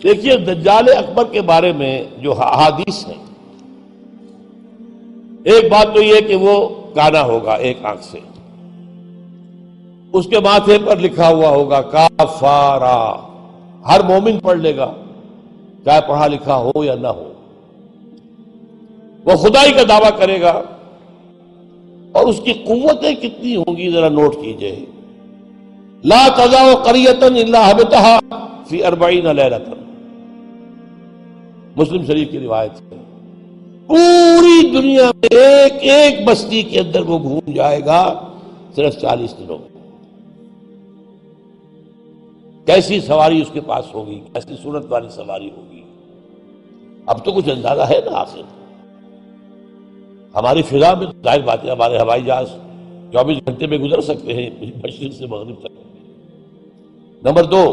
دیکھیے دجال اکبر کے بارے میں جو احادیث ہیں، ایک بات تو یہ کہ وہ کانا ہوگا ایک آنکھ سے، اس کے ماتھے پر لکھا ہوا ہوگا کافارا، ہر مومن پڑھ لے گا چاہے پڑھا لکھا ہو یا نہ ہو۔ وہ خدائی کا دعویٰ کرے گا، اور اس کی قوتیں کتنی ہوں گی ذرا نوٹ کیجئے۔ لا تزع قریۃ الا حبطها فی 40 لیلۃ، مسلم شریف کی روایت ہے۔ پوری دنیا میں ایک ایک بستی کے اندر وہ گھوم جائے گا صرف 40 دنوں میں۔ کیسی سواری اس کے پاس ہوگی، کیسی صورت والی سواری ہوگی، اب تو کچھ اندازہ ہے نا۔ آخر ہماری فضا میں ظاہر بات ہے ہمارے ہوائی جہاز 24 گھنٹے میں گزر سکتے ہیں مشرق سے مغرب تک۔ نمبر 2،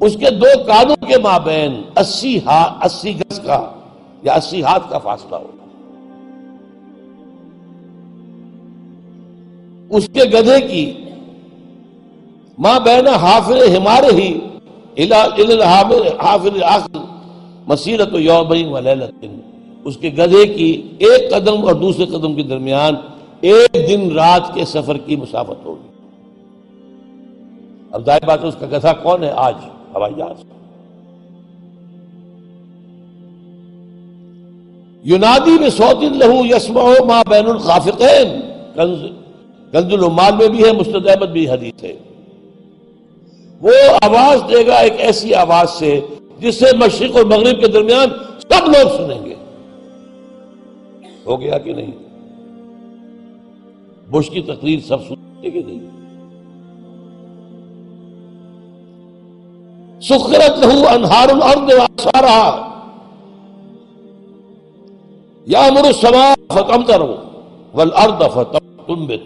اس کے 2 کانوں کے مابین 80 گز کا یا 80 ہاتھ کا فاصلہ ہوگا۔ اس کے گدھے کی ماں بین حافر ہمارے ہی حافر آخر مسیرت یومین و لیلۃ، اس کے گدھے کی ایک قدم اور دوسرے قدم کے درمیان ایک دن رات کے سفر کی مسافت ہوگی۔ اب ظاہر بات ہے اس کا گدھا کون ہے آج؟ ہوائی جہاز۔ ینادی بصوت لہ یسمع ما بین الخافقین، کنز العمال میں بھی ہے، مسند احمد بھی حدیث ہے۔ وہ آواز دے گا ایک ایسی آواز سے جس سے مشرق اور مغرب کے درمیان سب لوگ سنیں گے۔ ہو گیا کہ نہیں؟ بش کی تقریر سب سنتے کہ نہیں؟ سخرت لہ انہار الارض واعصارها یامر السماء فتمطر والارض فتنبت،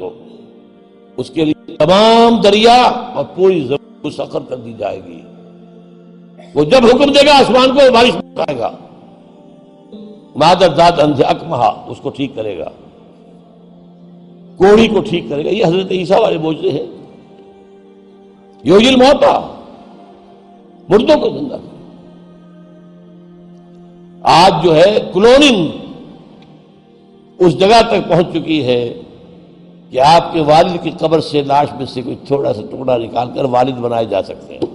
اس کے لیے تمام دریا اور پوری زمین کو سخر کر دی جائے گی۔ وہ جب حکم دے گا آسمان کو بارش برسائے گا۔ مادر ذات انج اکمہا، اس کو ٹھیک کرے گا، کوڑی کو ٹھیک کرے گا۔ یہ حضرت عیسیٰ والے معجزے ہیں۔ یحیی الموتیٰ، مردوں کو زندہ کرے۔ آج جو ہے کلوننگ اس جگہ تک پہنچ چکی ہے کہ آپ کے والد کی قبر سے لاش میں سے کوئی تھوڑا سا ٹکڑا نکال کر والد بنائے جا سکتے ہیں۔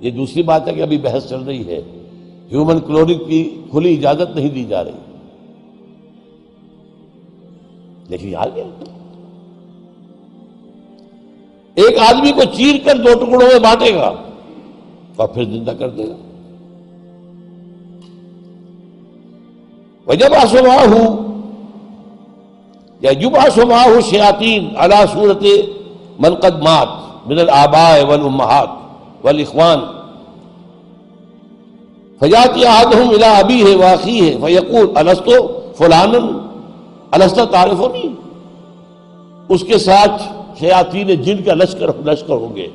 یہ دوسری بات ہے کہ ابھی بحث چل رہی ہے، ہیومن کلوننگ کی کھلی اجازت نہیں دی جا رہی، لیکن آ گیا۔ ایک آدمی کو چیر کر 2 ٹکڑوں میں بانٹے گا اور پھر زندہ کر دے گا۔ وَيَبْعَثُ مَعَهُ یا يُبْعَثُ مَعَهُ الشَّيَاطِينُ عَلَى صُورَةِ مَنْ قَدْ مَاتَ مِنَ الْآبَاءِ وَالْأُمَّهَاتِ وَالْإِخْوَانِ فَيَأْتِي أَحَدُهُمْ إِلَىٰ أَبِيهِ وَأَخِيهِ فَيَقُولُ أَلَسْتُ فُلَانًا أَلَسْتَ تَعْرِفُنِي، اس کے ساتھ شیاطین جن کا لشکر ہوں گے،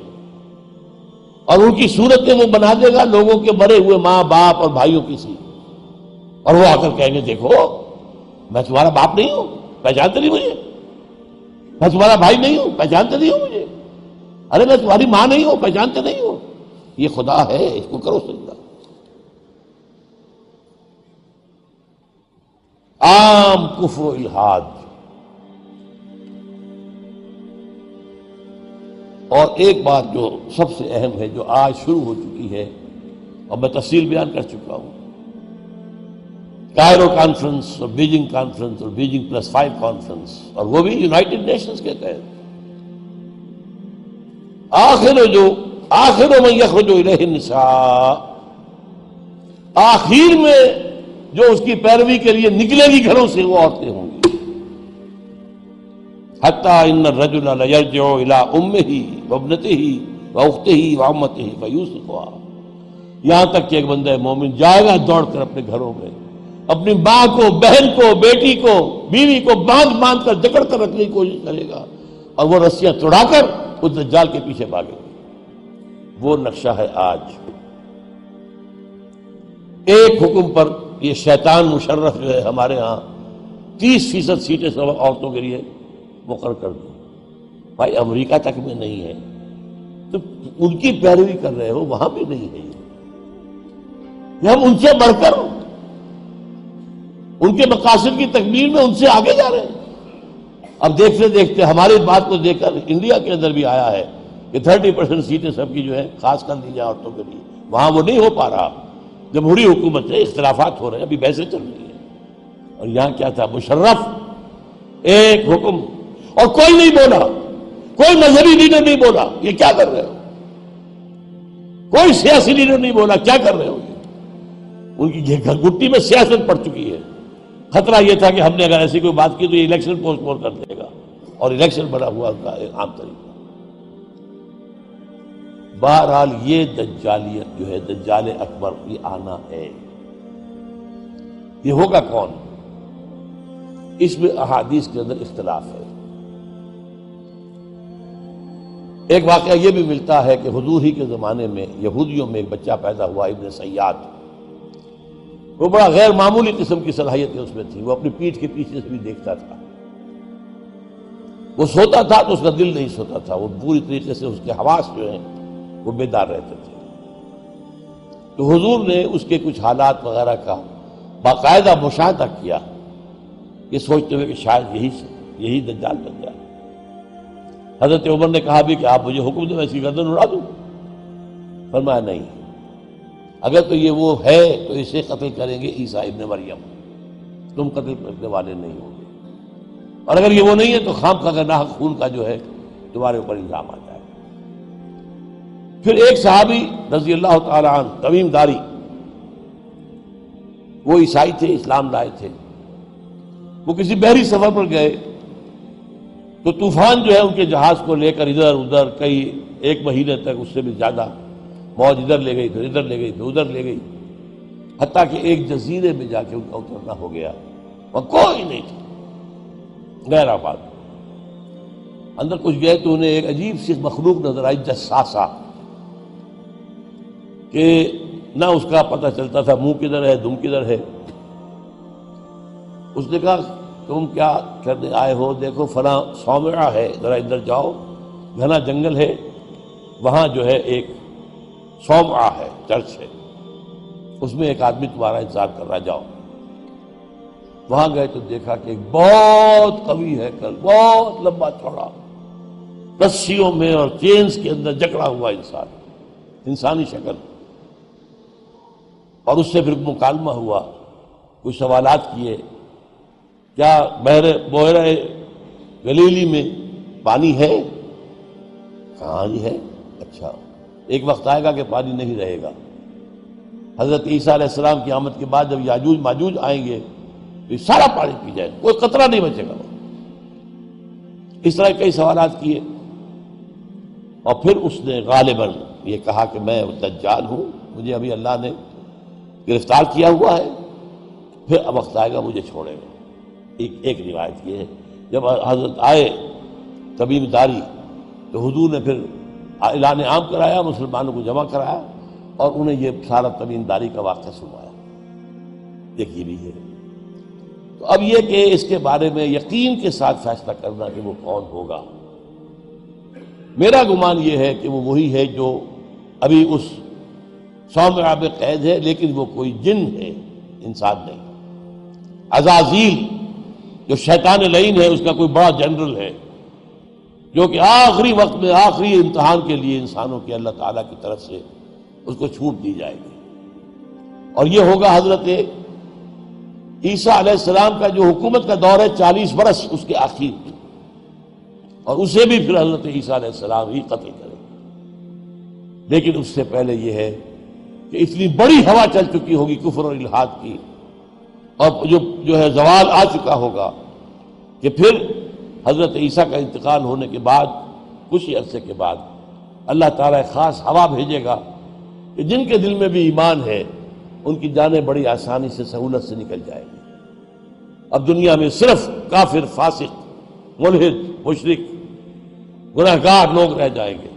اور ان کی صورتیں وہ بنا دے گا لوگوں کے مرے ہوئے ماں باپ اور بھائیوں کی سی، اور وہ آ کر کہیں گے دیکھو میں تمہارا باپ نہیں ہوں، پہچانتے نہیں مجھے، میں تمہارا بھائی نہیں ہوں، پہچانتے نہیں ہو مجھے، ارے میں تمہاری ماں نہیں ہوں، پہچانتے نہیں ہو، یہ خدا ہے، اس کو کرو سجدہ۔ عام کفر و الحاد۔ اور ایک بات جو سب سے اہم ہے جو آج شروع ہو چکی ہے اور میں تفصیل بیان کر چکا ہوں، کائرو کانفرنس اور بیجنگ کانفرنس اور بیجنگ +5 کانفرنس، اور وہ بھی یونائٹڈ نیشنز کے تحت، آخر من یخرج الیہ النساء، آخر میں جو اس کی پیروی کے لیے نکلے گی گھروں سے وہ عورتیں ہوں گی۔ حتی ان الرجل لیرجع الی امہ وابنتہ واختہ وعمتہ فیوثقها، یہاں تک کہ ایک بندہ مومن جائے گا دوڑ کر اپنے گھروں میں، اپنی ماں کو، بہن کو، بیٹی کو، بیوی کو باندھ کر جکڑ کر رکھنے کی کوشش کرے گا، اور وہ رسیاں توڑا کر اس دجال کے پیچھے بھاگے گا۔ وہ نقشہ ہے آج۔ ایک حکم پر یہ شیطان مشرف جو ہے ہمارے ہاں 30% سیٹیں عورتوں کے لیے مقرر کر دی۔ بھائی امریکہ تک میں نہیں ہے، تو ان کی پیروی کر رہے ہو، وہاں بھی نہیں ہے یہ ہم ان سے بڑھ کر ان کے مقاصد کی تکمیل میں ان سے آگے جا رہے ہیں۔ اب دیکھتے دیکھتے ہماری بات کو دیکھ کر انڈیا کے اندر بھی آیا ہے کہ 30% سیٹیں سب کی جو ہے خاص کر دی جائیں عورتوں کے لیے، وہاں وہ نہیں ہو پا رہا، جمہوری حکومت ہے، اختلافات ہو رہے ہیں، ابھی بحثیں چل رہی ہیں۔ اور یہاں کیا تھا، مشرف ایک حکم، اور کوئی نہیں بولا، کوئی مذہبی لیڈر نہیں بولا یہ کیا کر رہے ہو، کوئی سیاسی لیڈر نہیں بولا کیا کر رہے ہو۔ ان کی گھٹی میں سیاست پڑ چکی ہے۔ خطرہ یہ تھا کہ ہم نے اگر ایسی کوئی بات کی تو یہ الیکشن پوسٹ پون کر دے گا، اور الیکشن بڑا ہوا ان کا ایک عام طریقہ۔ بہرحال یہ دجالیت جو ہے، دجال اکبر یہ آنا ہے، یہ ہوگا کون، اس میں احادیث کے اندر اختلاف ہے۔ ایک واقعہ یہ بھی ملتا ہے کہ حضور ہی کے زمانے میں یہودیوں میں ایک بچہ پیدا ہوا، ابن سیاد، وہ بڑا غیر معمولی قسم کی صلاحیتیں اس میں تھی، وہ اپنی پیٹھ کے پیچھے سے بھی دیکھتا تھا، وہ سوتا تھا تو اس کا دل نہیں سوتا تھا، وہ پوری طریقے سے اس کے حواس جو ہیں وہ بیدار رہتے تھے۔ تو حضور نے اس کے کچھ حالات وغیرہ کا باقاعدہ مشاہدہ کیا، یہ سوچتے ہوئے کہ شاید یہی دجال بن جائے۔ حضرت عمر نے کہا بھی کہ آپ مجھے حکم دو میں اس کی گردن اڑا دوں، فرمایا نہیں، اگر تو یہ وہ ہے تو اسے قتل کریں گے عیسیٰ ابن مریم، تم قتل کرنے والے نہیں ہوں گے، اور اگر یہ وہ نہیں ہے تو خام کا ناحق خون کا جو ہے تمہارے اوپر الزام آ جائے۔ پھر ایک صحابی رضی اللہ تعالی عنہ تمیم داری، وہ عیسائی تھے، اسلام لائے تھے، وہ کسی بحری سفر پر گئے تو طوفان جو ہے ان کے جہاز کو لے کر ادھر ادھر کئی ایک مہینے تک، اس سے بھی زیادہ، موج ادھر لے گئی پھر ادھر لے گئی پھر ادھر لے گئی، حتیٰ کہ ایک جزیرے میں جا کے ان کا اترنا ہو گیا، وہاں کوئی نہیں تھا، غیر آباد۔ اندر کچھ گئے تو انہیں ایک عجیب سی مخلوق نظر آئی، جساسہ، کہ نہ اس کا پتہ چلتا تھا منہ کدھر ہے دم کدھر ہے۔ اس نے کہا تم کیا کرنے آئے ہو، دیکھو فلاں صومعہ ہے، ذرا ادھر جاؤ، گھنا جنگل ہے، وہاں جو ہے ایک صومعہ ہے، چرچ ہے، اس میں ایک آدمی تمہارا انتظار کر رہا، جاؤ۔ وہاں گئے تو دیکھا کہ ایک بہت قوی ہے، بہت لمبا چوڑا، رسیوں میں اور چینز کے اندر جکڑا ہوا انسان، انسانی شکل، اور اس سے پھر مکالمہ ہوا، کچھ سوالات کیے، کیا بحیرہ گلیلی میں پانی ہے؟ کہاں جی ہے؟ اچھا، ایک وقت آئے گا کہ پانی نہیں رہے گا، حضرت عیسیٰ علیہ السلام کی آمد کے بعد جب یاجوج ماجوج آئیں گے تو یہ سارا پانی پی جائے، کوئی قطرہ نہیں بچے گا۔ اس طرح کئی سوالات کیے، اور پھر اس نے غالباً یہ کہا کہ میں دجال ہوں، مجھے ابھی اللہ نے گرفتار کیا ہوا ہے، پھر اب وقت آئے گا مجھے چھوڑے گا۔ ایک روایت یہ ہے، جب حضرت آئے تمیم داری تو حضور نے پھر اعلان عام کرایا، مسلمانوں کو جمع کرایا، اور انہیں یہ سارا تمیم داری کا واقعہ سنوایا۔ یہ بھی ہے۔ تو اب یہ کہ اس کے بارے میں یقین کے ساتھ فیصلہ کرنا کہ وہ کون ہوگا، میرا گمان یہ ہے کہ وہ وہی ہے جو ابھی اس صومعہ میں قید ہے، لیکن وہ کوئی جن ہے، انسان نہیں۔ عزازیل جو شیطان لعین ہے، اس کا کوئی بڑا جنرل ہے، جو کہ آخری وقت میں آخری امتحان کے لیے انسانوں کے اللہ تعالیٰ کی طرف سے اس کو چھوٹ دی جائے گی، اور یہ ہوگا حضرت عیسیٰ علیہ السلام کا جو حکومت کا دور ہے 40 برس اس کے آخر، اور اسے بھی پھر حضرت عیسیٰ علیہ السلام ہی قتل کرے۔ لیکن اس سے پہلے یہ ہے کہ اتنی بڑی ہوا چل چکی ہوگی کفر اور الحاد کی، اور جو ہے زوال آ چکا ہوگا، کہ پھر حضرت عیسیٰ کا انتقال ہونے کے بعد کچھ ہی عرصے کے بعد اللہ تعالیٰ ایک خاص ہوا بھیجے گا کہ جن کے دل میں بھی ایمان ہے ان کی جانیں بڑی آسانی سے سہولت سے نکل جائیں گی۔ اب دنیا میں صرف کافر، فاسق، ملحد، مشرک، گناہگار لوگ رہ جائیں گے،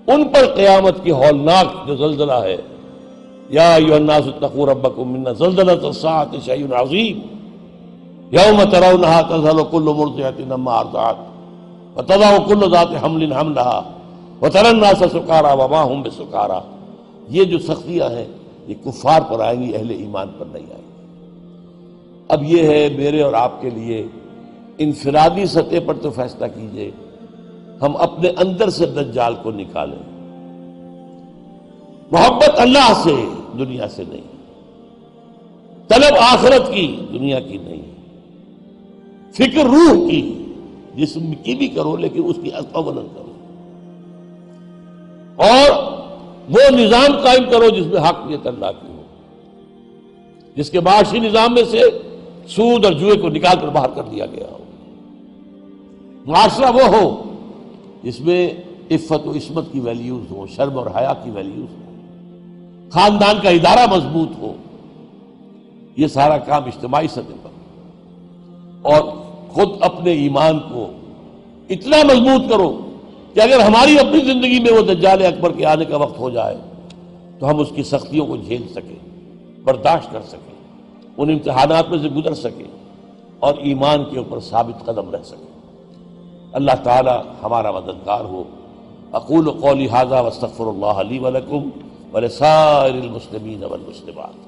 ان پر قیامت کی ہولناک جو زلزلہ ہے، یا ایھا الناس اتقوا ربکم ان زلزلۃ الساعۃ شیء عظیم یوم ترونها تذہل کل مرضعۃ عما ارضعت وتضع کل ذات حمل حملها وَتَرَى النَّاسَ سُكَارَىٰ وَمَا هُم بِسُكَارَىٰ، یہ جو سختیاں ہیں یہ کفار پر آئیں گی، اہل ایمان پر نہیں آئیں گی۔ اب یہ ہے میرے اور آپ کے لیے انفرادی سطح پر تو فیصلہ کیجئے، ہم اپنے اندر سے دجال کو نکالیں۔ محبت اللہ سے، دنیا سے نہیں، طلب آخرت کی، دنیا کی نہیں، فکر روح کی، جسم کی بھی کرو لیکن اس کی اولاً کرو، اور وہ نظام قائم کرو جس میں حقیقت اللہ کی ہو، جس کے معاشی نظام میں سے سود اور جوئے کو نکال کر باہر کر دیا گیا ہو۔ معاشرہ وہ ہو جس میں عفت و عصمت کی ویلیوز ہو، شرم اور حیا کی ویلیوز ہو، خاندان کا ادارہ مضبوط ہو۔ یہ سارا کام اجتماعی سطح پر، اور خود اپنے ایمان کو اتنا مضبوط کرو کہ اگر ہماری اپنی زندگی میں وہ دجال اکبر کے آنے کا وقت ہو جائے تو ہم اس کی سختیوں کو جھیل سکیں، برداشت کر سکیں، ان امتحانات میں سے گزر سکیں اور ایمان کے اوپر ثابت قدم رہ سکیں۔ اللہ تعالی ہمارا مددگار ہو۔ اقول قولی ھذا واستغفر اللہ لی ولکم ولسائر المسلمین والمسلمات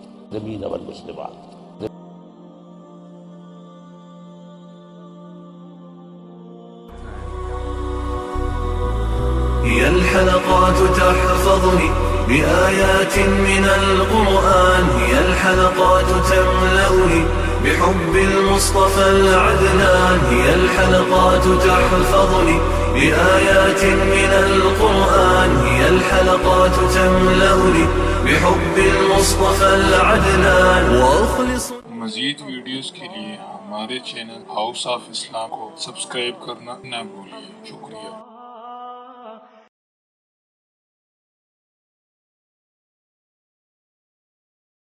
هي الحلقات تحفظني بآيات من القرآن، هي الحلقات تملأني بحب المصطفى العدنان، هي الحلقات تحفظني بآيات من القرآن، هي الحلقات تملأني بحب المصطفى العدنان وأخلص۔ مزید ویڈیوز کے لیے ہمارے چینل ہاؤس آف اسلام کو سبسکرائب کرنا نہ بھولیے۔ شکریہ۔